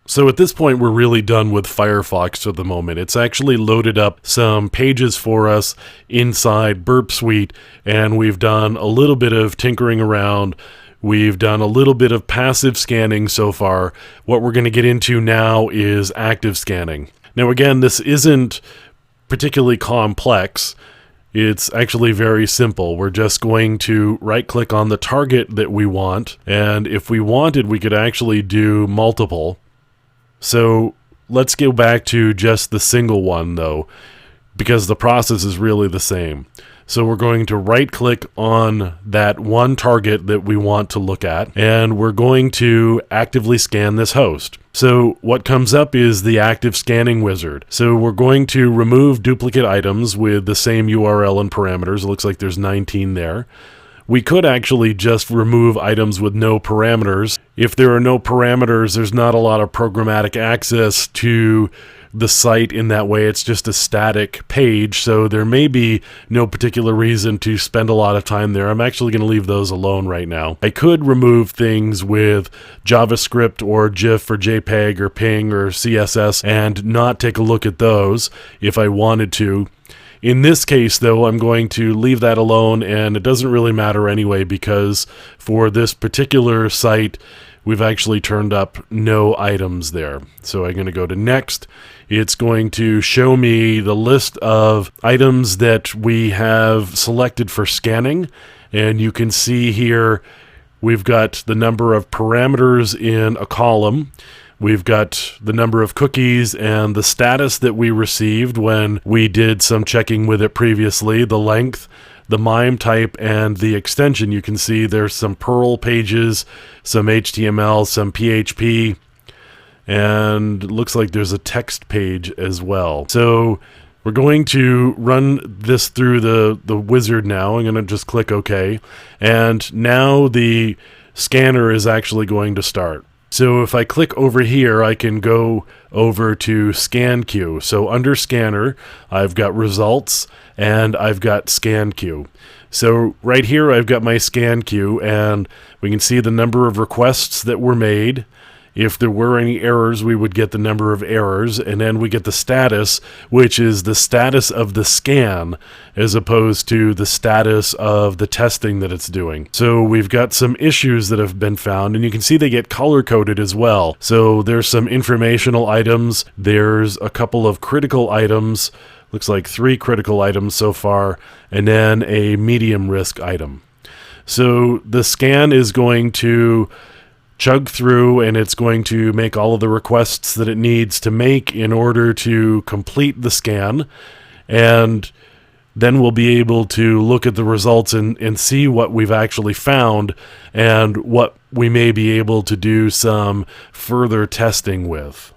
So at this point, we're really done with Firefox for the moment. It's actually loaded up some pages for us inside Burp Suite, and we've done a little bit of tinkering around. We've done a little bit of passive scanning so far. What we're going to get into now is active scanning. Now again, this isn't particularly complex. It's actually very simple. We're just going to right-click on the target that we want, and if we wanted, we could actually do multiple. So let's go back to just the single one though, because the process is really the same. So we're going to right click on that one target that we want to look at, and we're going to actively scan this host. So what comes up is the active scanning wizard. So we're going to remove duplicate items with the same URL and parameters. It looks like there's 19 there. We could actually just remove items with no parameters. If there are no parameters, there's not a lot of programmatic access to the site in that way. It's just a static page, so there may be no particular reason to spend a lot of time there. I'm actually going to leave those alone right now. I could remove things with JavaScript or GIF or JPEG or PNG or CSS and not take a look at those if I wanted to. In this case, though, I'm going to leave that alone, and it doesn't really matter anyway, because for this particular site, we've actually turned up no items there. So I'm going to go to Next. It's going to show me the list of items that we have selected for scanning, and you can see here we've got the number of parameters in a column. We've got the number of cookies and the status that we received when we did some checking with it previously, the length, the MIME type, and the extension. You can see there's some Perl pages, some HTML, some PHP, and it looks like there's a text page as well. So we're going to run this through the wizard now. I'm going to just click OK, and now the scanner is actually going to start. So if I click over here, I can go over to Scan Queue. So under Scanner, I've got Results and I've got Scan Queue. So right here, I've got my Scan Queue, and we can see the number of requests that were made. If there were any errors, we would get the number of errors, and then we get the status, which is the status of the scan, as opposed to the status of the testing that it's doing. So we've got some issues that have been found, and you can see they get color-coded as well. So there's some informational items, there's a couple of critical items, looks like 3 critical items so far, and then a medium risk item. So the scan is going to chug through, and it's going to make all of the requests that it needs to make in order to complete the scan, and then we'll be able to look at the results and see what we've actually found and what we may be able to do some further testing with.